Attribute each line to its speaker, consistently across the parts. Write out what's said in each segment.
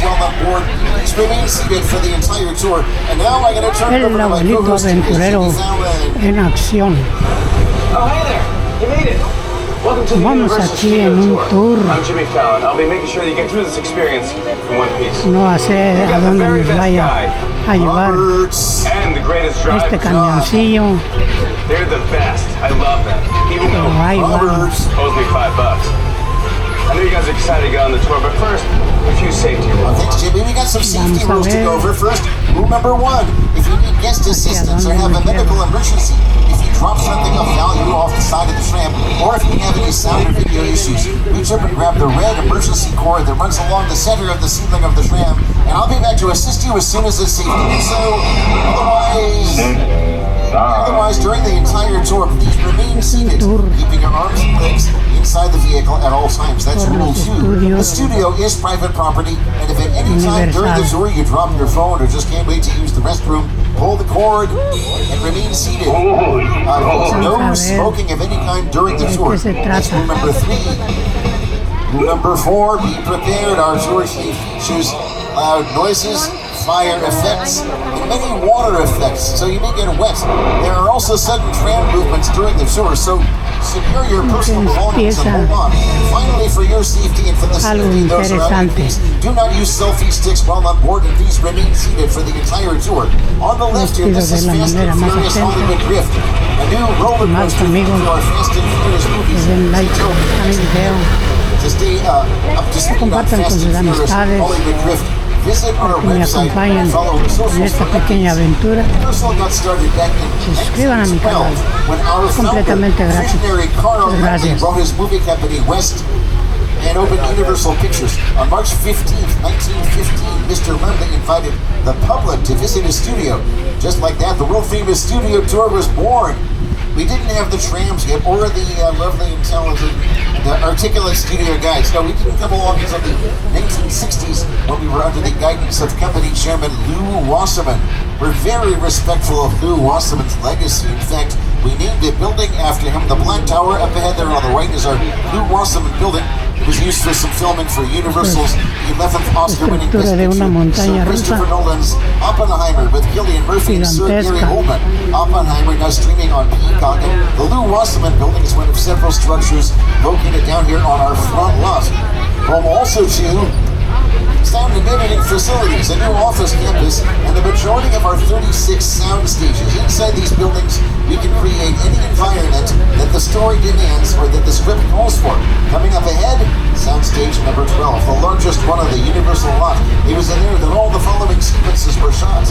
Speaker 1: while on board. Please remain seated for the entire tour. And now I'm going to turn it over to my co-host,
Speaker 2: aventurero en acción.
Speaker 3: Oh, hey there! You made it! Welcome to the
Speaker 2: Vamos
Speaker 3: Universal
Speaker 2: aquí en
Speaker 3: Studio
Speaker 2: un
Speaker 3: Tour.
Speaker 2: tour.
Speaker 3: I'm Jimmy Fallon. I'll be making sure that you get through this experience in one piece.
Speaker 2: No sé a dónde nos vaya a llevar
Speaker 3: And the greatest driver.
Speaker 2: este camioncillo.
Speaker 3: They're the best. I love them. Even though
Speaker 2: Ahí vamos.
Speaker 3: owes me $5. I know you guys are excited to get on the tour, but first, a few safety rules.
Speaker 1: Thanks, Jimmy. We got some safety rules to go over. First, rule number 1. If you need guest assistance or have a medical emergency, if you drop something of value off the side of the tram, or if you have any sound or video issues, reach up and grab the red emergency cord that runs along the center of the ceiling of the tram, and I'll be back to assist you as soon as it's safe to do so. Otherwise, during the entire tour, please remain seated, keeping your arms and legs inside the vehicle at all times. That's rule 2. The studio is private property, and if at any time during the tour you drop your phone or just can't wait to use the restroom, pull the cord and remain seated. No smoking of any kind during the tour. That's rule number 3. Rule number 4, be prepared. Our tour chief features loud noises, fire effects, and many water effects, so you may get wet. There are also sudden tram movements during the tour, so secure your personal belongings and hold on. Finally, for your safety and for the safety of those around you, please do not use selfie sticks while on board, and please remain seated for the entire tour. On the left here, this is Fast and Furious Hollywood Drift, a new roller coaster for our Fast and Furious movies. To stay up to speed on Fast and Furious Hollywood Drift, visit our website and follow our social media. Universal got started back in 1912 when our founder, visionary Carl Lemley, brought his movie company West and opened Universal Pictures. On March 15th, 1915, Mr. Lemley invited the public to visit his studio. Just like that, the world-famous studio tour was born. We didn't have the trams yet, or the lovely and talented and articulate studio guides. No, we didn't come along until the 1960s when we were under the guidance of company chairman Lew Wasserman. We're very respectful of Lew Wasserman's legacy. In fact, we named a building after him. The Black Tower up ahead there on the right is our Lew Wasserman building. It was used for some filming for Universal's 11th Oscar-winning Best Picture, Sir Christopher Nolan's Oppenheimer with Cillian Murphy and Sir Gary Oldman. Oppenheimer now streaming on Peacock, and the Lew Wasserman building is one of several structures located down here on our front lot. Home also to sound and editing facilities, a new office campus, and the majority of our 36 sound stages. Inside these buildings, we can create any environment that the story demands or that the script calls for. Coming up ahead, soundstage number 12, the largest one of the Universal lot. It was in there that all the following sequences were shot.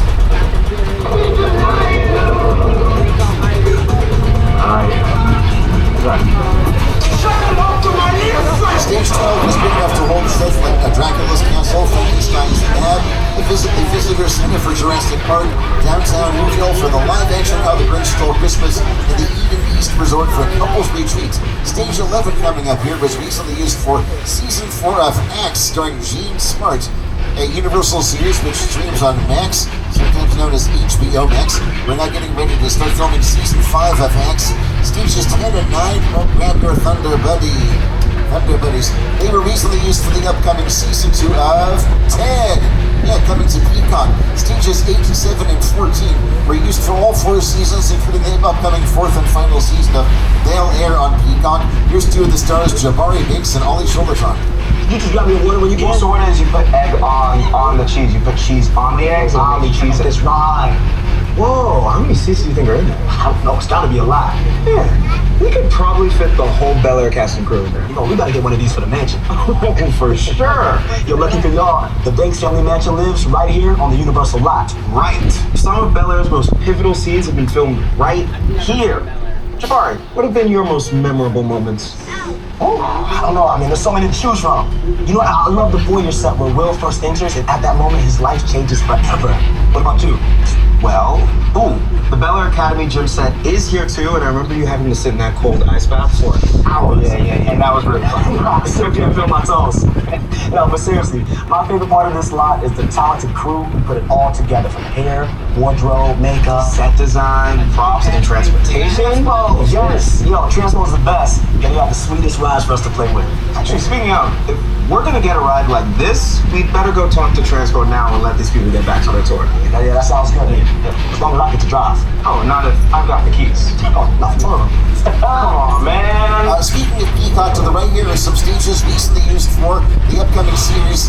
Speaker 1: Stage 12 was big enough to hold stuff like Dracula's Castle, Frankenstein's Lab, the Visitor Center for Jurassic Park, downtown Newville for the live-action How the Grinch Stole Christmas, and the Eden East Resort for a couples retreat. Stage 11 coming up here was recently used for Season 4 of Axe, starring Gene Smart, a Universal series which streams on Max, sometimes known as HBO Max. We're now getting ready to start filming Season 5 of Axe. Stages 10 and 9, don't grab your Thunder Buddies. They were recently used for the upcoming Season 2 of Ted. Yeah, coming to Peacock. Stages 8, 7, and 14 were used for all 4 seasons, including the upcoming 4th and final season of Bel-Air on Peacock. Here's 2 of the stars, Jabari Binks and Ollie Schultertron.
Speaker 4: You just got me a water when you get. So what it is, you put egg on the cheese. You put cheese on the eggs, on the cheese. That's right. Whoa, how many seats do you think are in there? I don't know, it's gotta be a lot. Yeah, we could probably fit the whole Bel-Air cast and crew in there. You know, we gotta get one of these for the mansion. For sure. You're lucky for y'all. The Banks family mansion lives right here on the Universal lot. Right. Some of Bel-Air's most pivotal scenes have been filmed right here. Jabari, what have been your most memorable moments?
Speaker 5: Oh, I don't know. I mean, there's so many to choose from. You know, I love the Voyager set where Will first enters, and at that moment, his life changes forever. What about you?
Speaker 4: Well, the Bel-Air Academy gym set is here too, and I remember you having to sit in that cold ice bath for hours.
Speaker 5: Yeah. And that was really fun. I still can't feel my toes. No, but seriously, my favorite part of this lot is the talented crew who put it all together, from hair, wardrobe, makeup,
Speaker 4: set design, props, and transportation.
Speaker 5: Transpo. Yes, Transpo is the best. Then you have the sweetest rides for us to play with.
Speaker 4: Actually, speaking of, if we're gonna get a ride like this, we'd better go talk to Transport now and let these people get back to their tour.
Speaker 5: Yeah, that sounds good. As long as I get to drive.
Speaker 4: Oh, not if I've got the keys.
Speaker 5: Oh, nothing wrong.
Speaker 3: Come on, man.
Speaker 6: Speaking of Peacock, to the right here are some stages recently used for the upcoming series,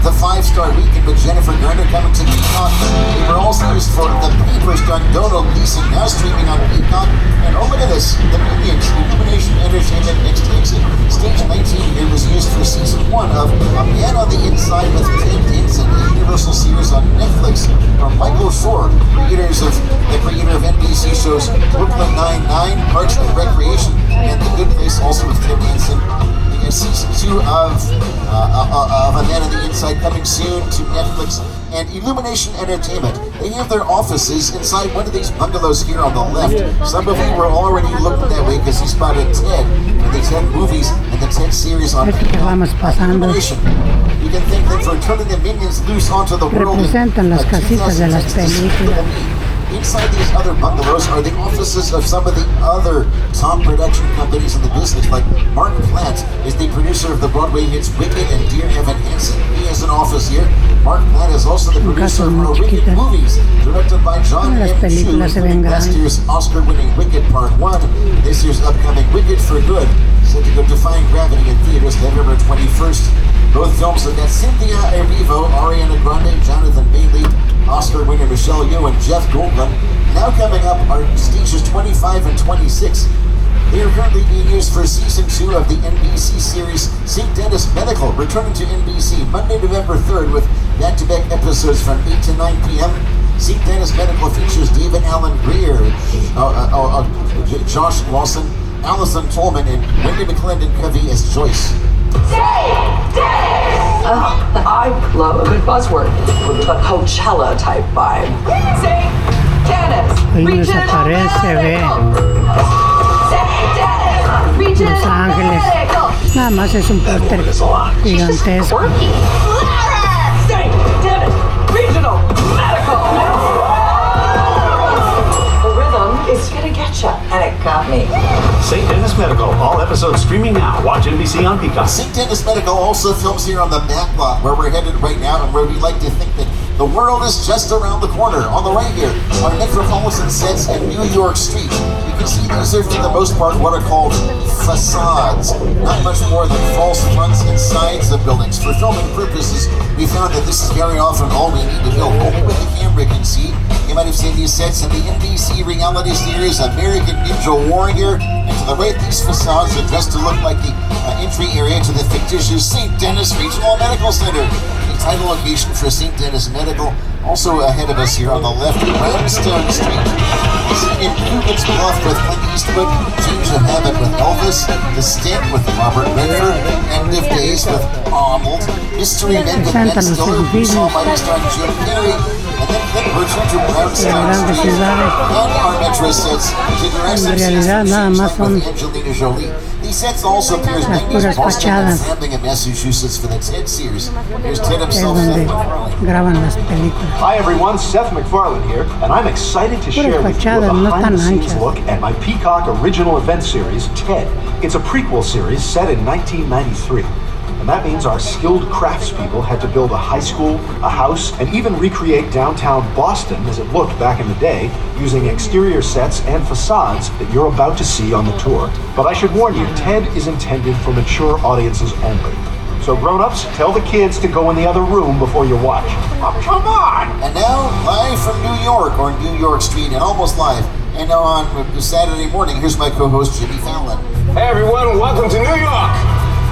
Speaker 6: The 5-Star Weekend with Jennifer Garner coming to Peacock. They were also used for The Papers done Donald Gleason, now streaming on Peacock. And oh, look at this, The Minions, Illumination Entertainment Extinction. Stage 19 here was used for season 1 of A Man on the Inside with Ted Danson, a Universal series on Netflix, from Michael Shore, the creator of NBC shows Brooklyn Nine-Nine, Parks and Recreation, and The Good Place, also with Ted Danson. Season 2 of A Man on the Inside coming soon to Netflix. And Illumination Entertainment, they have their offices inside one of these bungalows here on the left. Some of you were already looking that way because you spotted Ted in the Ted movies and the Ted series on Illumination. You can thank them for turning the minions loose onto the world.
Speaker 1: Representan las casitas de las películas.
Speaker 6: Inside these other bungalows are the offices of some of the other top production companies in the business, like Mark Platt is the producer of the Broadway hits Wicked and Dear Evan Hansen. He has an office here. Mark Platt is also the producer of Wicked movies, directed by John M. Chu, including last year's Oscar-winning Wicked Part 1, this year's upcoming Wicked for Good, set to go defying gravity in theaters November 21st. Both films have got Cynthia Erivo, Ariana Grande, Jonathan Bailey, Oscar winner Michelle Yeoh, and Jeff Goldblum. Now coming up are stages 25 and 26. They are currently being used for season 2 of the NBC series St. Dennis Medical, returning to NBC Monday, November 3rd with back-to-back episodes from 8 to 9 p.m. St. Dennis Medical features David Allen Greer, Josh Lawson, Allison Tolman, and Wendy McClendon Covey as Joyce.
Speaker 7: I love a good buzzword, a Coachella type vibe. Say Dennis,
Speaker 1: Ahí desaparece, ve. Los Ángeles. Nada más es un póster gigantesco.
Speaker 7: Say Dennis, regional medical. The rhythm is gonna get ya, and it got me.
Speaker 8: St. Dennis Medical, all episodes streaming now. Watch NBC on Peacock.
Speaker 6: St. Dennis Medical also films here on the back lot where we're headed right now and where we like to think that the world is just around the corner. On the right here, on Metropolitan sets in New York Street. You can see these are, for the most part, what are called facades. Not much more than false fronts and sides of buildings. For filming purposes, we found that this is very often all we need to build. Only what the camera can see. You might have seen these sets in the NBC reality series American Ninja Warrior. And to the right, these facades are dressed to look like the entry area to the fictitious St. Dennis Regional Medical Center. The title location for St. Dennis Medical. Also ahead of us here on the left, Brownstone Street. Improvements Bluff with Clint Eastwood, Change of Habit with Elvis, The Stint with Robert Redford, End of Days with Arnold, Mystery Men with Ben Stiller, Almighty starring Jim Carrey, and then return to Brownstone Street, and our Metro sets to Jurassic Season with Angelina Jolie. These sets also appears mainly in Boston and Framingham, Massachusetts for the Ted series. Here's Ted himself, Seth MacFarlane.
Speaker 8: Hi everyone, Seth MacFarlane here, and I'm excited to share with you a behind-the-scenes look at my Peacock original event series, TED. It's a prequel series set in 1993. And that means our skilled craftspeople had to build a high school, a house, and even recreate downtown Boston as it looked back in the day using exterior sets and facades that you're about to see on the tour. But I should warn you, TED is intended for mature audiences only. So grown-ups, tell the kids to go in the other room before you watch. Oh, come on!
Speaker 6: And now, live from New York, or New York Street, and almost live. And now on Saturday morning, here's my co-host, Jimmy Fallon.
Speaker 3: Hey everyone, welcome to New York!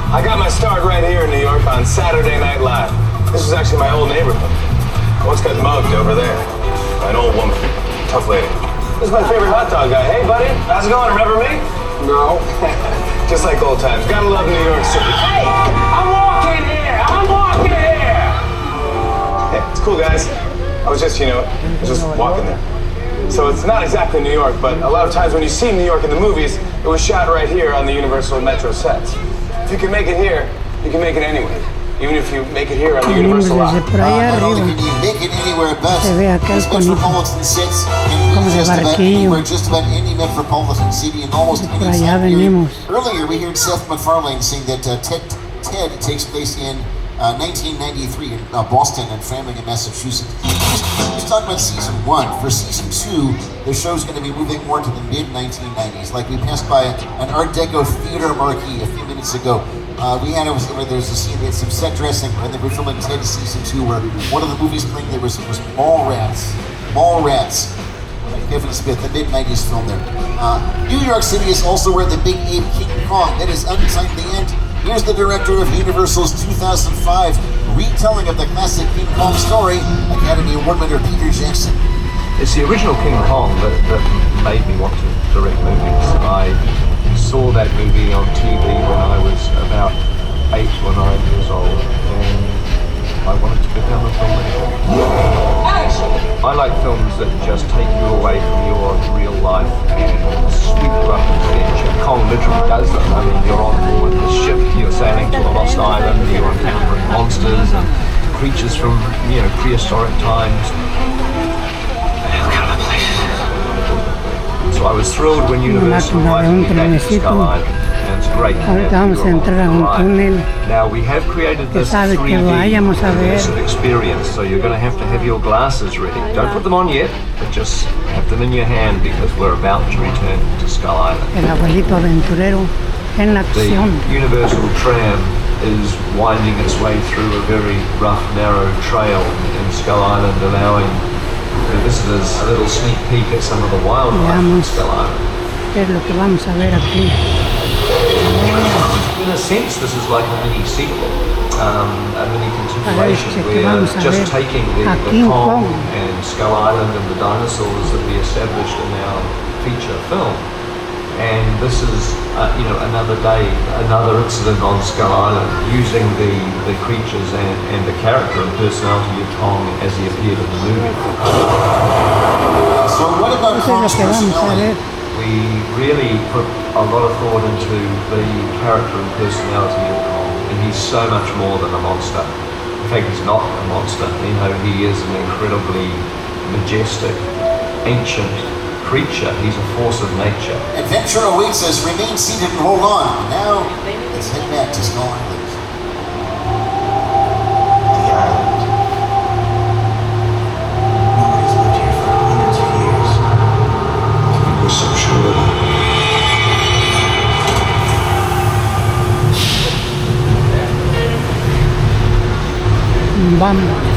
Speaker 3: I got my start right here in New York on Saturday Night Live. This is actually my old neighborhood. I once got mugged over there by an old woman, tough lady. This is my favorite hot dog guy. Hey buddy, how's it going? Remember me? No. Just like old times. Gotta love New York City. Hey, I'm walking here! Hey, it's cool guys. I was just walking there. So it's not exactly New York, but a lot of times when you see New York in the movies, it was shot right here on the Universal Metro sets. If you can make it here, you can make it anywhere. Even if you make it here on the Universal lot.
Speaker 6: Not only can you make it anywhere best, these Metropolitan sets in
Speaker 2: como de
Speaker 6: just about
Speaker 2: barquillo.
Speaker 6: anywhere, just about any metropolitan city in almost
Speaker 2: Por
Speaker 6: any
Speaker 2: allá
Speaker 6: time period.
Speaker 2: venimos.
Speaker 6: Earlier, we heard Seth MacFarlane saying that Ted takes place in 1993 in Boston and Framingham, Massachusetts. He's talking about season 1. For season 2, the show's going to be moving more to the mid-1990s. Like we passed by an Art Deco theater marquee a few minutes ago. Where there was a scene, they had some set dressing, and they were filming Ted season 2, where one of the movies playing there was Mallrats. Mallrats. Kevin Smith, the mid-90s film there. New York City is also where the big ape King Kong, that is unsigned the end. Here's the director of Universal's 2005 retelling of the classic King Kong story, Academy Award winner Peter Jackson.
Speaker 3: It's the original King Kong that made me want to direct movies. I saw that movie on TV when I was about 8 or 9 years old, and I wanted to become a filmmaker. I like films that just take you away from your real life and sweep you up into adventure. Kong literally does that. I mean, you're on board the ship, you're sailing to a lost island, you're encountering monsters and creatures from, prehistoric times. So I was thrilled when Universal invited me back to Skull Island, and it's great to have
Speaker 2: Vamos a entrar a un túnel.
Speaker 3: Now we have created this
Speaker 2: sabe que
Speaker 3: 3D
Speaker 2: vayamos a ver.
Speaker 3: immersive experience, so you're going to have your glasses ready. Don't put them on yet, but just have them in your hand because we're about to return to Skull Island.
Speaker 2: El abuelito aventurero en la
Speaker 3: The
Speaker 2: acción.
Speaker 3: Universal tram is winding its way through a very rough, narrow trail in Skull Island, allowing the visitors a little sneak peek at some of the wildlife in Skull Island.
Speaker 2: ¿Qué es lo que vamos a ver aquí?
Speaker 3: In a sense, this is like a mini sequel, a mini continuation.
Speaker 2: que
Speaker 3: We're
Speaker 2: vamos a
Speaker 3: just
Speaker 2: ver
Speaker 3: taking
Speaker 2: a
Speaker 3: the
Speaker 2: King
Speaker 3: Kong
Speaker 2: Kong.
Speaker 3: and Skull Island and the dinosaurs that we established in our feature film, and this is another day, another incident on Skull Island, using the creatures and the character and personality of Kong as he appeared in the movie.
Speaker 6: So what about
Speaker 2: Eso es lo
Speaker 6: Kong's
Speaker 2: que vamos a
Speaker 6: personality?
Speaker 2: ver.
Speaker 3: We really put a lot of thought into the character and personality of Kong, and he's so much more than a monster. In fact, he's not a monster. He is an incredibly majestic, ancient creature. He's a force of nature.
Speaker 6: Adventure awaits us. Remain seated and hold on. Now, let's head back to Skull Island.
Speaker 4: The island. Nobody's lived here for hundreds of years. It was so sure.
Speaker 2: Vamos.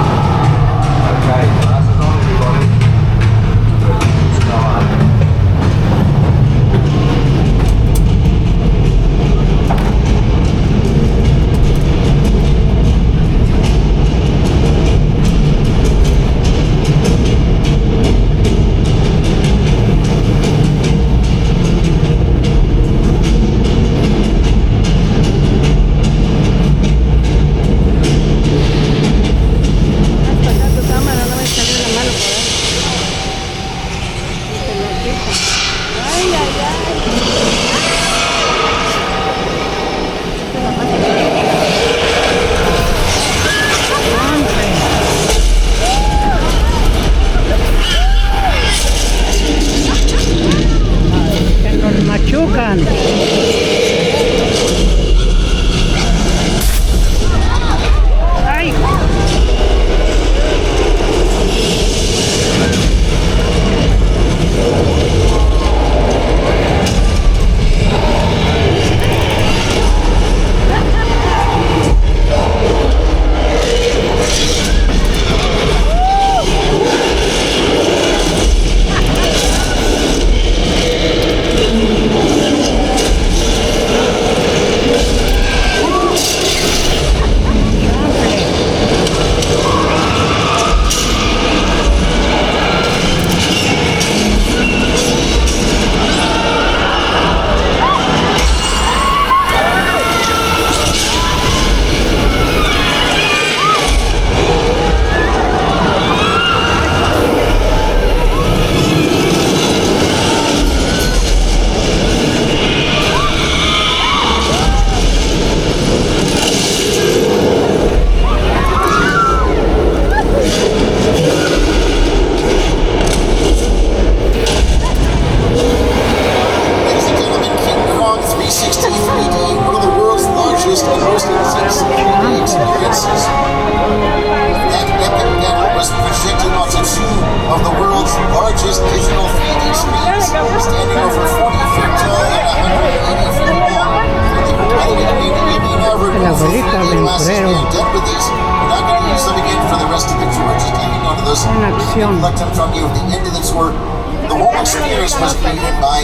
Speaker 3: Okay, glasses on, everybody. Skull Island.
Speaker 6: will host intense 3D experiences. That epic deck was projected onto two of the world's largest digital 3D screens, standing over 40 feet tall and 180 feet long.
Speaker 2: El abuelito aventurero
Speaker 6: Done with these. We're not going to use them again for the rest of the tour. Just hanging on to those.
Speaker 2: en acción.
Speaker 6: Collect them from you at the end of the tour. The whole experience was created by